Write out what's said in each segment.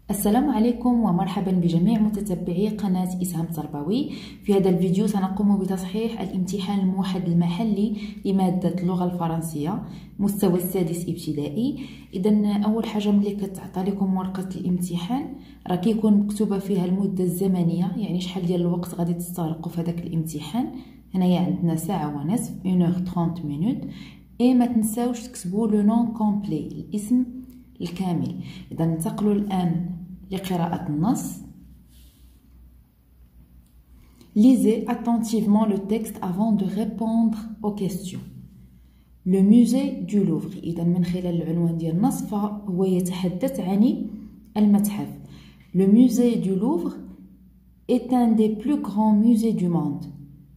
السلام عليكم ومرحبا بجميع متتبعي قناة إسهام تربوي. في هذا الفيديو سنقوم بتصحيح الامتحان الموحد المحلي لمادة اللغة الفرنسية مستوى السادس ابتدائي. إذا أول حاجة ملي كتعطى لكم ورقة الامتحان راه كيكون مكتوبة فيها المدة الزمنية، يعني شحال ديال الوقت غادي تستغرقوا في هذاك الامتحان. هنايا عندنا ساعة ونصف 1h30 minutes. اي ما تنساوش تكتبوا لو نون كومبلي، الاسم الكامل. إذا ننتقلوا الآن لقراءة النص. Lisez attentivement le texte avant de répondre aux questions. Le musée du Louvre. إذا من خلال العنوان ديال النص فهو يتحدث عن المتحف. Le musée du Louvre est un des plus grands musées du monde.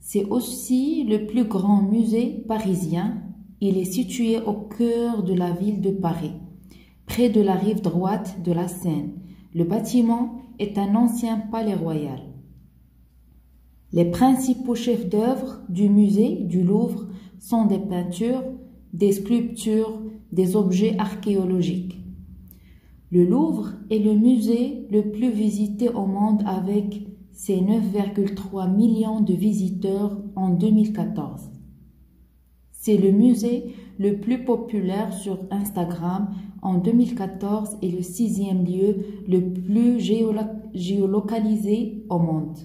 C'est aussi le plus grand musée parisien. Il est situé au cœur de la ville de Paris, près de la rive droite de la Seine. Le bâtiment est un ancien palais royal. Les principaux chefs d'œuvre du musée du Louvre sont des peintures, des sculptures, des objets archéologiques. Le Louvre est le musée le plus visité au monde avec ses 9,3 millions de visiteurs en 2014. C'est le musée le plus populaire sur Instagram en 2014 et le 6e lieu le plus géolocalisé au monde.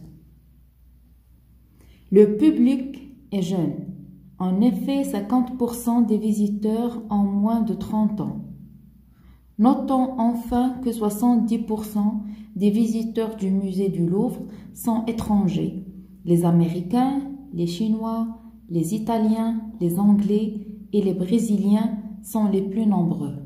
Le public est jeune. En effet, 50% des visiteurs ont moins de 30 ans. Notons enfin que 70% des visiteurs du musée du Louvre sont étrangers. Les Américains, les Chinois, les Italiens, les Anglais et les Brésiliens sont les plus nombreux.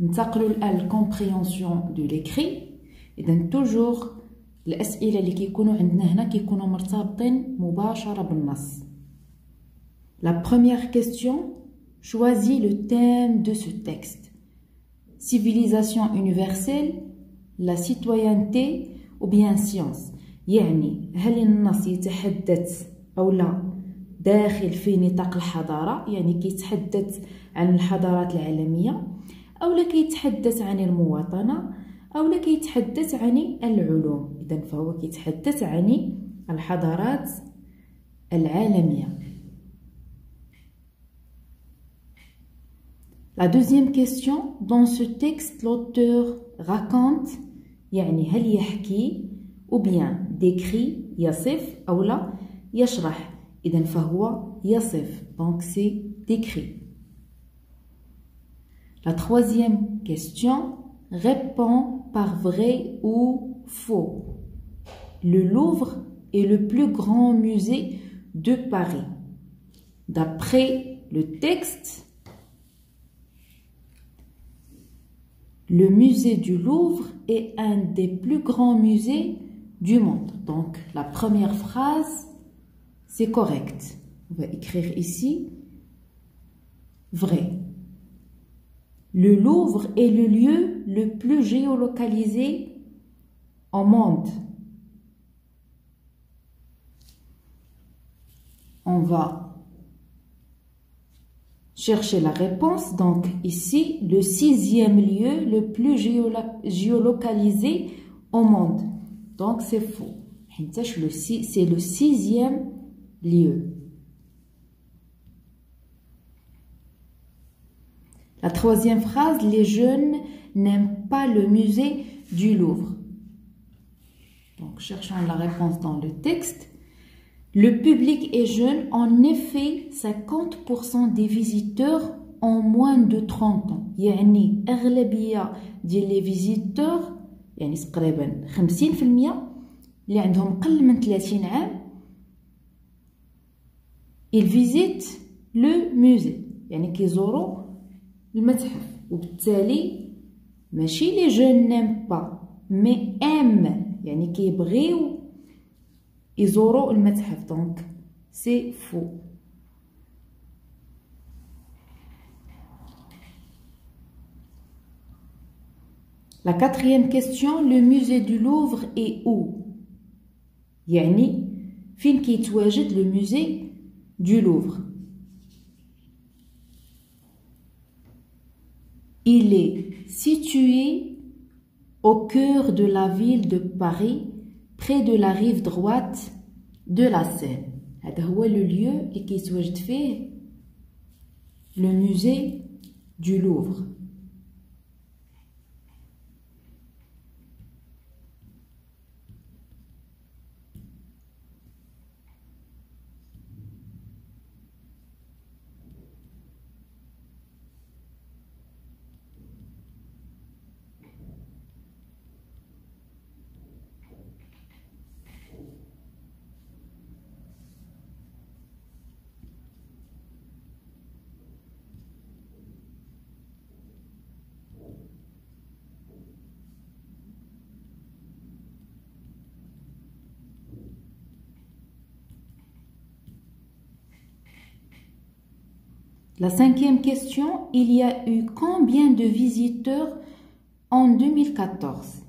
ننتقلوا الآن للكومبريونسيون دو ليكري. إذا توجور الأسئلة اللي كيكونوا عندنا هنا كيكونوا مرتبطين مباشرة بالنص. La première question, choisis le thème de ce texte. Civilisation universelle, la citoyenneté ou bien science. يعني هل النص يتحدث أو لا داخل في نطاق الحضارة، يعني كيتحدث عن الحضارات العالمية، أو لا كيتحدث عن المواطنة، أو لا كيتحدث عن العلوم. إذن فهو كيتحدث عن الحضارات العالمية. La deuxième question, dans ce texte l'auteur raconte، يعني هل يحكي ou bien décrit يصف أو لا يشرح. إذن فهو يصف، donc c'est décrit. La troisième question, réponds par vrai ou faux. Le Louvre est le plus grand musée de Paris. D'après le texte, le musée du Louvre est un des plus grands musées du monde. Donc la première phrase, c'est correct. On va écrire ici vrai. Le Louvre est le lieu le plus géolocalisé au monde. On va chercher la réponse. Donc ici, le 6e lieu le plus géolocalisé au monde. Donc c'est faux. C'est le 6e lieu. La troisième phrase, les jeunes n'aiment pas le musée du Louvre. Donc cherchons la réponse dans le texte. Le public est jeune. En effet, 50% des visiteurs ont moins de 30 ans. يعني أغلبية ديال les visiteurs، يعني تقريبا 50% اللي عندهم قل من 30 عام ils visitent le musée، يعني كيزوروا المتحف. وبالتالي ماشي لي جون نيم با مي ام، يعني كيبغيو يزوروا المتحف. دونك سي فو. La quatrième question, le musée du Louvre est où؟ يعني فين كيتواجد le musée du Louvre؟ Il est situé au cœur de la ville de Paris, près de la rive droite de la Seine. هذا هو le lieu اللي كيتواجد فيه le musée du Louvre. La cinquième question, il y a eu combien de visiteurs en 2014?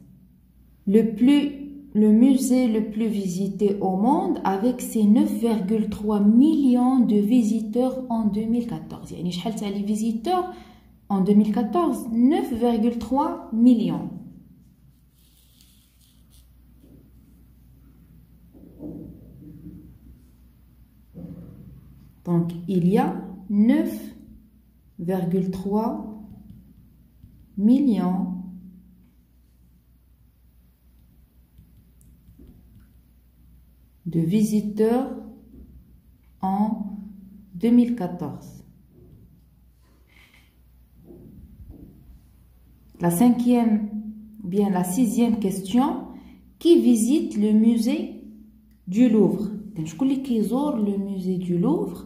Le musée le plus visité au monde avec ses 9,3 millions de visiteurs en 2014. يعني شحال تاع les visiteurs en 2014 9,3 millions. Donc il y a 9,3 millions de visiteurs en 2014. La sixième question, qui visite le musée du Louvre? شكون اللي كيزور le musée du Louvre?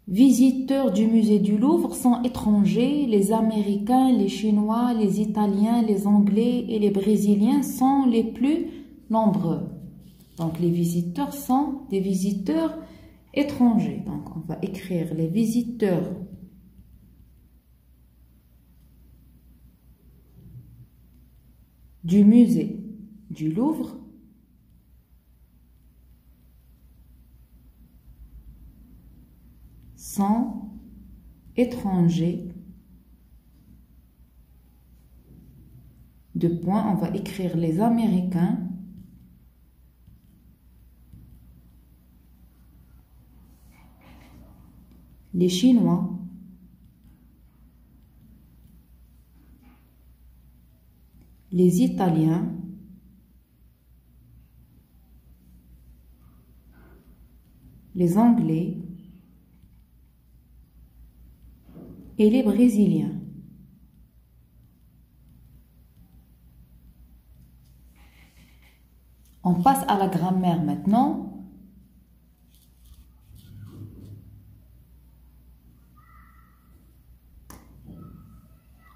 Visiteurs du musée du Louvre sont étrangers, les Américains, les Chinois, les Italiens, les Anglais et les Brésiliens sont les plus nombreux. Donc les visiteurs sont des visiteurs étrangers. Donc on va écrire les visiteurs du musée du Louvre sont étrangers. Deux points, on va écrire les Américains, les Chinois, les Italiens, les Anglais et les Brésiliens. On passe à la grammaire maintenant.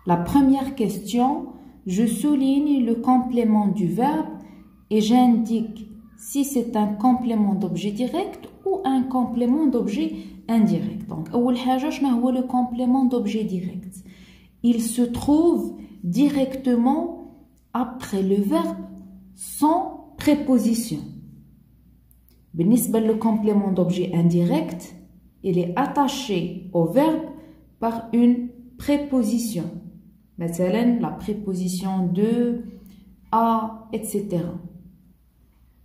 La première question, je souligne le complément du verbe et j'indique si c'est un complément d'objet direct ou un complément d'objet indirect. Donc, أول حاجة شنو هو le complément d'objet direct? Il se trouve directement après le verbe sans préposition. بالنسبة le complément d'objet indirect, il est attaché au verbe par une préposition. مثلا la préposition de, à, etc.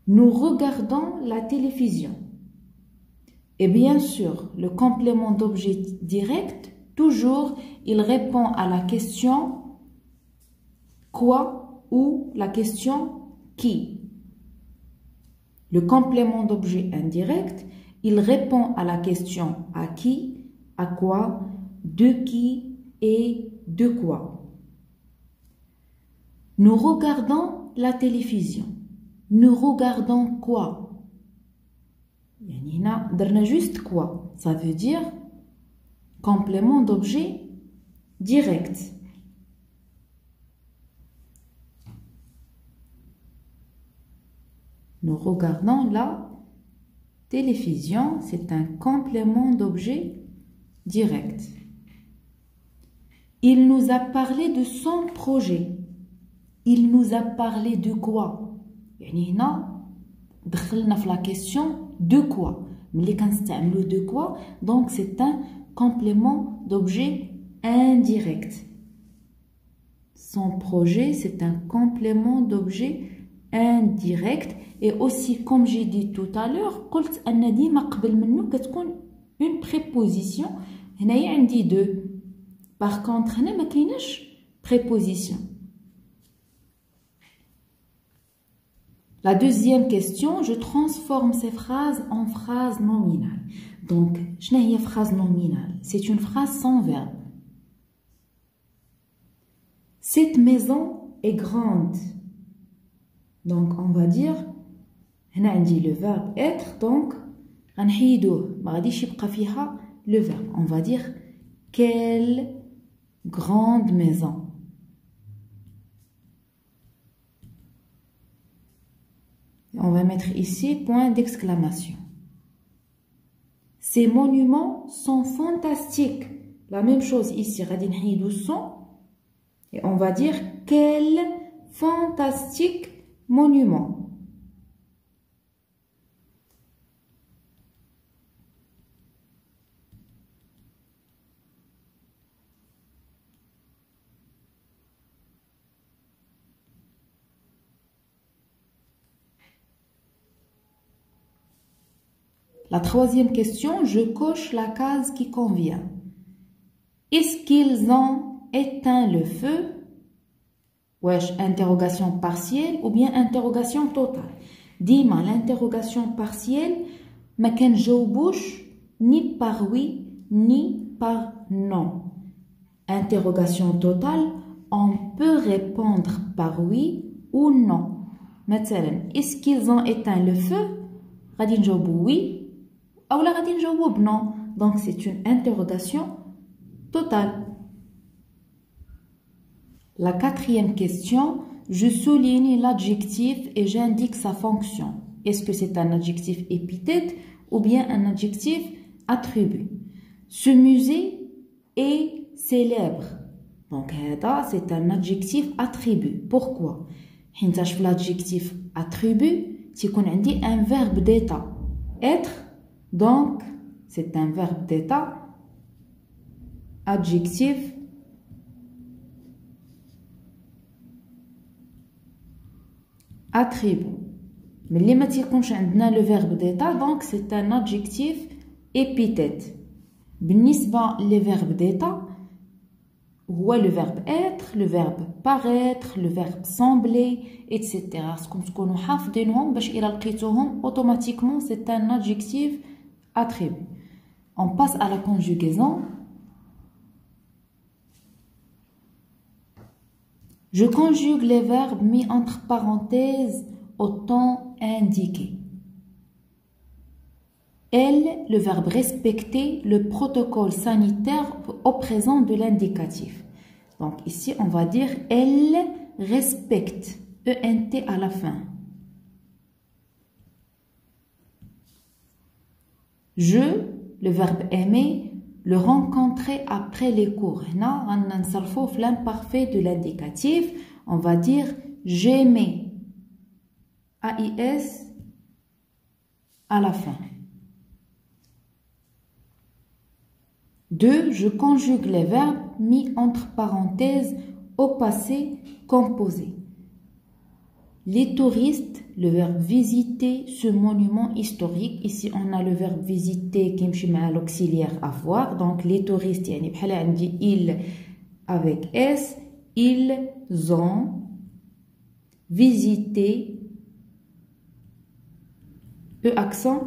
Nous regardons la télévision. Et bien sûr, le complément d'objet direct, toujours, il répond à la question quoi ou la question qui. Le complément d'objet indirect, il répond à la question à qui, à quoi, de qui et de quoi. Nous regardons la télévision. Nous regardons quoi? يعني هنا درنا juste quoi. Ça veut dire complément d'objet direct. Nous regardons la télévision, c'est un complément d'objet direct. Il nous a parlé de son projet. Il nous a parlé de quoi? يعني هنا دخلنا في la question de quoi. ملي كنستعملو de quoi, donc c'est un complément d'objet indirect. Son projet, c'est un complément d'objet indirect. Et aussi, comme j'ai dit tout à l'heure, قلت أن ديما قبل منه كتكون une préposition. هنايا عندي deux. Par contre, هنا ما كايناش préposition. La deuxième question, je transforme ces phrases en phrases nominales. Donc, شنو هي phrase nominale? C'est une phrase sans verbe. Cette maison est grande. Donc, on va dire, هنا عندي le verbe être, donc غنحيدوه ما غاديش يبقى فيها le verbe. On va dire quelle grande maison. On va mettre ici point d'exclamation. Ces monuments sont fantastiques. La même chose ici, غادي نحيدو sont et on va dire quel fantastique monument. La troisième question, je coche la case qui convient. Est-ce qu'ils ont éteint le feu? Wesh, interrogation partielle ou bien interrogation totale. Dima, l'interrogation partielle, ma kenjawbouch ni par oui ni par non. Interrogation totale, on peut répondre par oui ou non. Maintenant, est-ce qu'ils ont éteint le feu? غادي نجاوبو oui. Ou la غادي نجاوب non. Donc c'est une interrogation totale. La quatrième question, je souligne l'adjectif et j'indique sa fonction. Est-ce que c'est un adjectif épithète ou bien un adjectif attribut? Ce musée est célèbre. Donc c'est un adjectif attribut. Pourquoi? حينتاش في l'adjectif attribut تيكون عندي un verbe d'état. Être. Donc, c'est un verbe d'état, adjectif, attribut. Mais les matières qu'on a le verbe d'état, donc c'est un adjectif épithète. بالنسبة les verbes d'état, هو le verbe être, le verbe paraître, le verbe sembler, etc. خصكم تكونوا حافظينهم باش إلا لقيتوهم automatiquement c'est un adjectif attribut. On passe à la conjugaison. Je conjugue les verbes mis entre parenthèses au temps indiqué. Elle, le verbe respecter le protocole sanitaire au présent de l'indicatif. Donc ici, on va dire elle respecte, ENT à la fin. Je, le verbe aimer, le rencontrer après les cours. Là, on a l'imparfait de l'indicatif. On va dire j'aimais, AIS à la fin. 2. Je conjugue les verbes mis entre parenthèses au passé composé. Les touristes, le verbe visiter ce monument historique. Ici, on a le verbe visiter qui est l'auxiliaire avoir. Donc, les touristes, ils avec S, ils ont visité, accent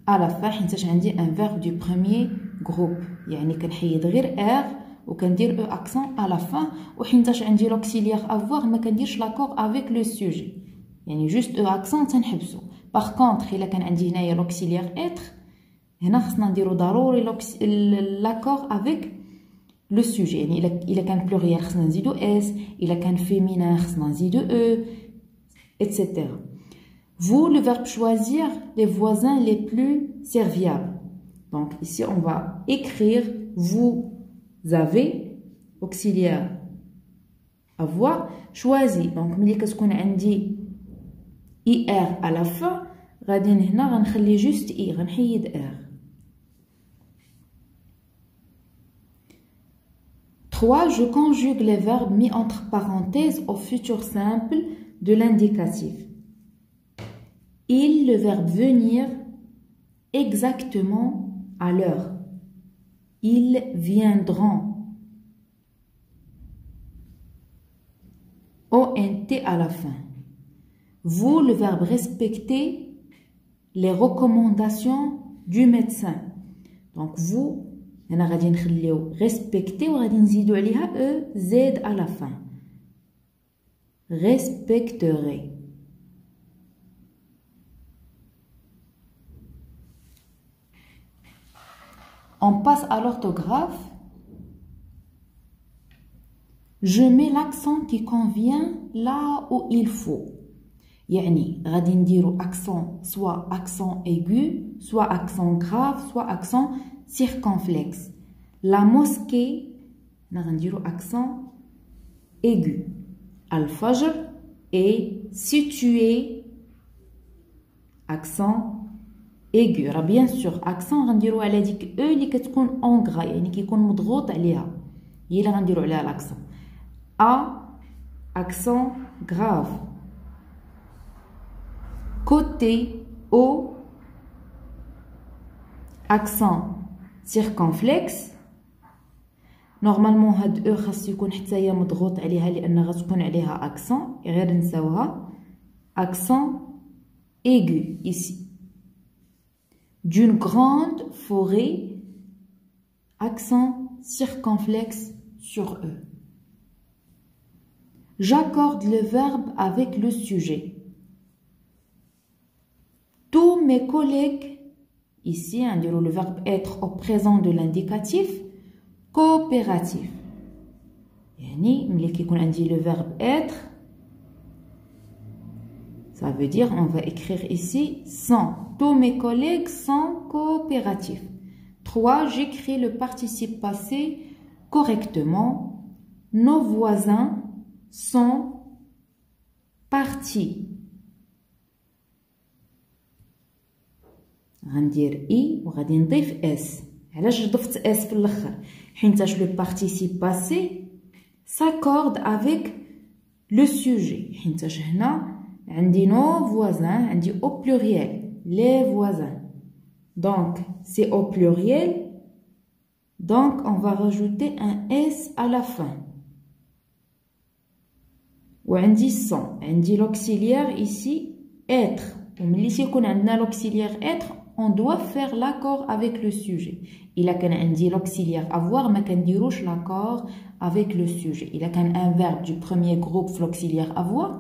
à la fin. J'ai un verbe du premier groupe. يعني كنحيد غير R وكندير accent à la fin. وحينتاش عندي l'auxiliaire avoir ما كنديرش l'accord avec le sujet. يعني juste accent تنحبسو. Par contre إلا كان عندي هنايا l'auxiliaire être هنا خصنا نديرو ضروري l'accord avec le sujet. يعني إلا كان pluriel خصنا نزيدو S, إلا كان féminin خصنا نزيدو E, etc. Vous, le verbe choisir les voisins les plus serviables. Donc ici on va écrire vous avez auxiliaire avoir choisi. Donc ملي كتكون عندي IR à la fin غادي هنا غنخلي juste I غنحيد R. 3. Je conjugue les verbes mis entre parenthèses au futur simple de l'indicatif. Il, le verbe venir, exactement à l'heure. Ils viendront. ONT à la fin. Vous, le verbe respecter les recommandations du médecin. Donc vous, هنا غادي نخليو respecter وغادي نزيدو عليها EZ à la fin. Respecterai. On passe à l'orthographe. Je mets l'accent qui convient là où il faut. يعني غادي نديرو accent soit accent aigu, soit accent grave, soit accent circonflexe. La mosquée, on va dire accent aigu. Al-Fajr est situé, accent aigu. Bien sûr, accent on va dire على ديك e اللي كتكون en gras يعني كيكون مضغوط عليها. هي اللي غنديرو عليها l'accent. A, accent grave. Côté, O, accent circonflexe. Normalement هاد او خاص يكون حتى هي مضغوط عليها لان غتكون عليها accent غير نساوها. Accent aigu ici. D'une grande forêt, accent circonflexe sur e. J'accorde le verbe avec le sujet. Tous mes collègues, ici on dit le verbe être au présent de l'indicatif, coopératif. يعني ملي كيكون عندي le verbe être, ça veut dire on va écrire ici sont. Tous mes collègues sont coopératifs. 3. J'écris le participe passé correctement. Nos voisins sont partis. غندير اي وغادي نضيف اس. علاش ضفت اس في الاخر؟ حينتاش لو بارتيسيب باسي s'accorde avec le sujet. حينتاش هنا عندي nos voisins, عندي au pluriel les voisins. Donc c'est au pluriel, donc on va rajouter un s à la fin. وعندي sont, عندي l'auxiliaire ici être. وملي تيكون عندنا l'auxiliaire être, on doit faire l'accord avec le sujet. إلا كان عندي l'auxiliaire avoir ما كنديروش l'accord avec le sujet. إلا كان un verbe du premier groupe في l'auxiliaire avoir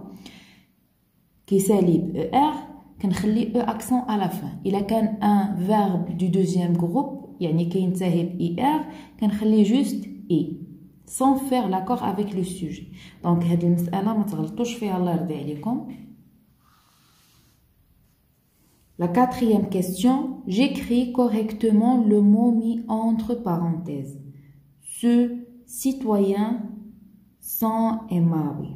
كيسالي ب er كنخلي e accent à la fin. إلا كان un verbe du deuxième groupe يعني كينتهي ب er كنخلي juste e sans faire l'accord avec le sujet. Donc هذه المسألة ما تغلطوش فيها الله يرضي عليكم. La quatrième question, j'écris correctement le mot mis entre parenthèses. Ceux citoyens sont aimables.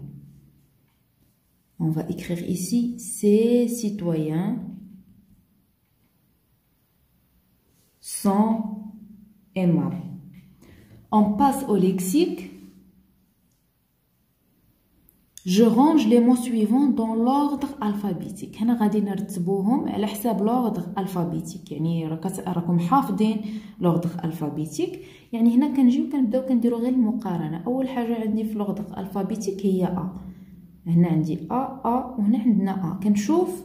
On va écrire ici ces citoyens sont aimables. On passe au lexique. Je range les mots suivants dans l'ordre alphabétique. هنا غادي نرتبوهم على حساب l'ordre alphabétique. يعني راكم حافظين l'ordre alphabétique. يعني هنا كنجيو كنبداو كنديرو غير المقارنه. اول حاجه عندي في l'ordre alphabétique هي a. هنا عندي a وهنا عندنا a. كنشوف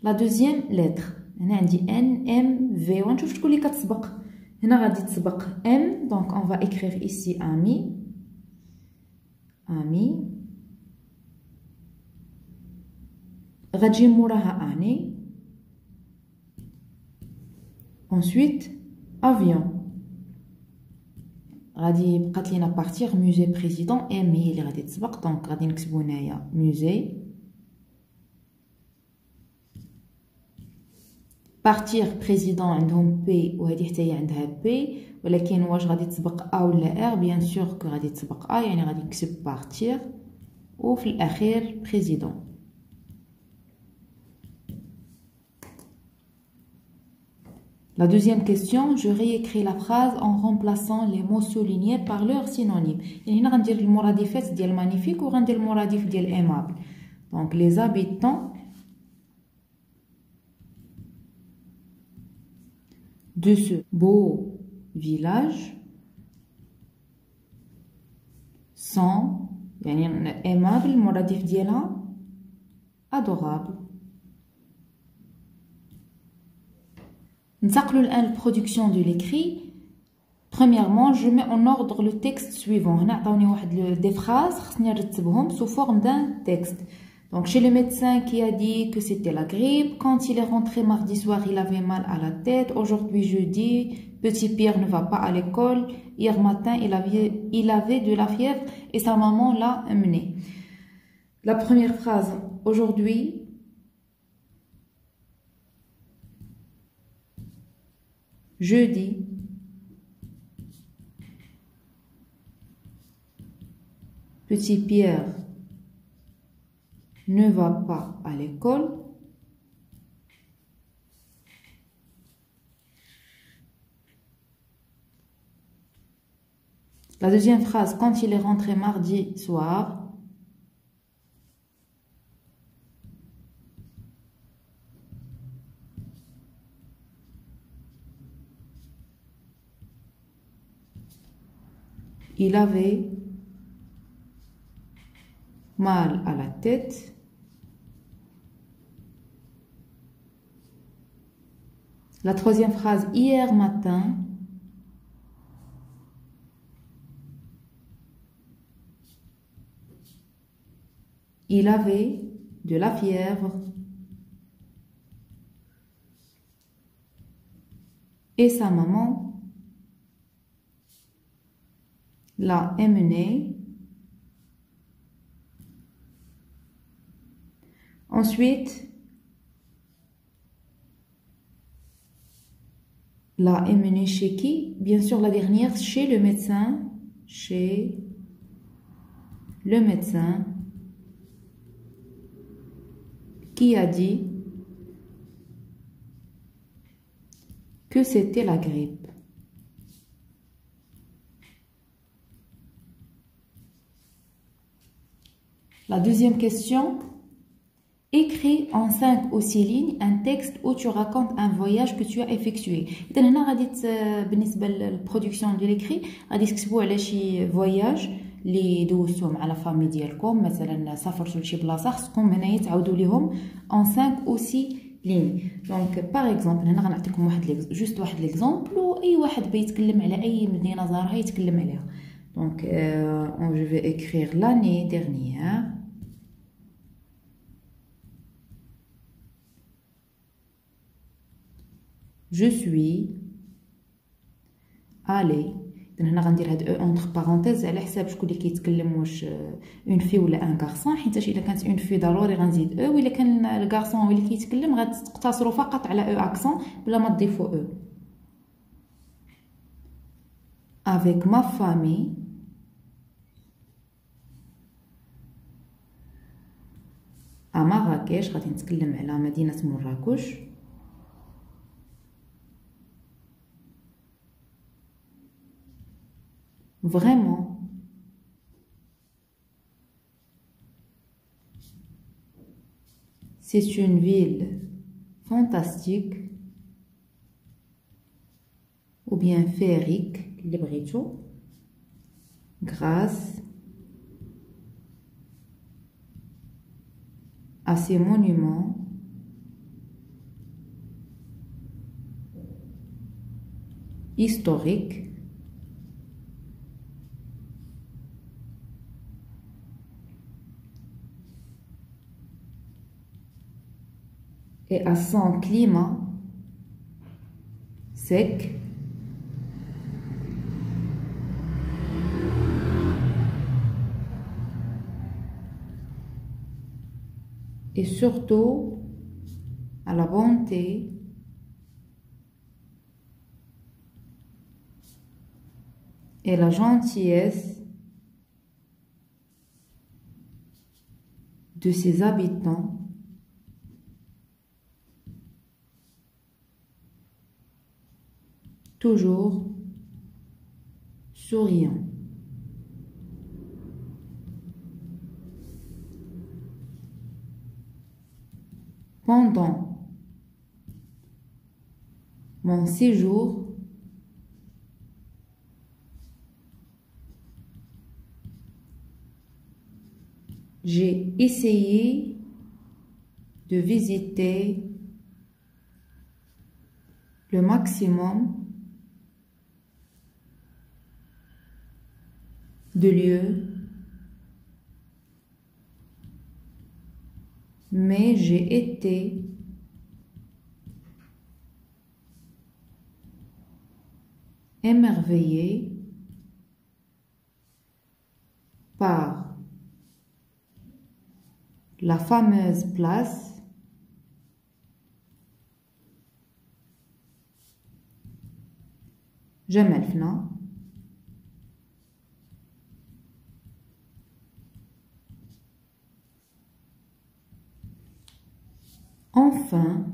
la deuxième lettre. هنا عندي n m v ونشوف شكون اللي كتسبق. هنا غادي تسبق m. Donc on va écrire ici ami. Ami. غتجي موراها اني. ensuite avion. غادي بقات لينا بارتير musée président ام هي اللي غادي تسبق. دونك غادي نكتبو هنايا musée. بارتير président عندهم بي وهذه حتى هي عندها بي. ولكن واش غادي تسبق ا ولا ار؟ بيان سور كو غادي تسبق ا. يعني غادي نكتب بارتير وفي الاخير président. La deuxième question, je réécris la phrase en remplaçant les mots soulignés par leur synonyme. يعني هنا غندير المرادفات ديال magnifique وغندير المرادف ديال aimable. Donc les habitants de ce beau village sont يعني aimable المرادف ديالها adorable. ننتقلوا الآن للبرودكسيون دو l'écrit. Premièrement, je mets en ordre le texte suivant. هنا عطاوني واحد des phrases خصني نرتبهم sous forme d'un texte. Donc chez le médecin qui a dit que c'était la grippe, quand il est rentré mardi soir, il avait mal à la tête. Aujourd'hui jeudi, petit Pierre ne va pas à l'école. Hier matin, il avait de la fièvre et sa maman l'a amené. La première phrase, aujourd'hui, jeudi, petit Pierre ne va pas à l'école. La deuxième phrase, quand il est rentré mardi soir, il avait mal à la tête. La troisième phrase, hier matin, il avait de la fièvre et sa maman l'a emmené. Ensuite, l'a emmené chez qui? Bien sûr, la dernière, chez le médecin. Chez le médecin qui a dit que c'était la grippe. La deuxième question, écris en 5 ou 6 lignes un texte où tu racontes un voyage que tu as effectué. إذا هنا غادي بالنسبة للبرودكسيون ديال l'écrit غادي تكتبوا على شي فواياج اللي دوزتوه مع لا فامي ديالكم، مثلا سافرتوا لشي بلاصة خصكم هنايا تعاودوا ليهم en 5 ou 6 lignes. Donc par exemple هنا غنعطيكم واحد ليكزامبل واي واحد بيتكلم على اي مدينة زارها يتكلم عليها. Donc je vais écrire l'année dernière. Je suis allé. هنا غندير هاد او entre parenthèses على حساب شكون اللي كيتكلم، واش اون في ولا ان غارسون، حيت الا كانت اون في ضروري غنزيد او، ولا كان الغارسون هو اللي كيتكلم غتقتصروا فقط على او اكسون بلا ما تضيفوا او. Avec ma famille à Marrakech. غادي نتكلم على مدينة مراكش. Vraiment, c'est une ville fantastique ou bien féerique, grâce à ces monuments historiques et à son climat sec et surtout à la bonté et la gentillesse de ses habitants toujours souriant. Pendant mon séjour, j'ai essayé de visiter le maximum de lieux, mais j'ai été émerveillé par la fameuse place Jemaa el-Fna Enfin,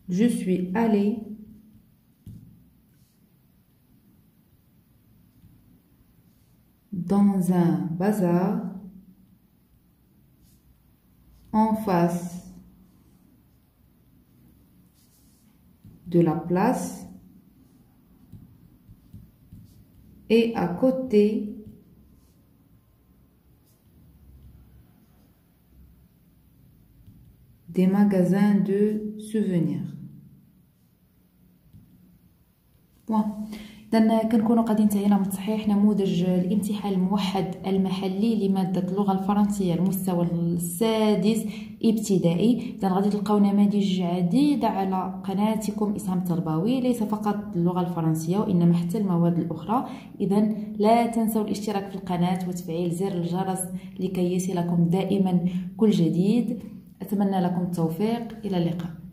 je suis allé dans un bazar en face de la place et à côté des magasins de souvenirs. إذا كنكونوا قاعدين نتعينا من تصحيح نموذج الامتحان الموحد المحلي لمادة اللغة الفرنسية المستوى السادس ابتدائي. إذا غادي تلقاو نماذج عديدة على قناتكم إسهام التربوي، ليس فقط اللغة الفرنسية وإنما حتى المواد الأخرى. إذا لا تنسوا الاشتراك في القناة وتفعيل زر الجرس لكي يصلكم دائما كل جديد. أتمنى لكم التوفيق. إلى اللقاء.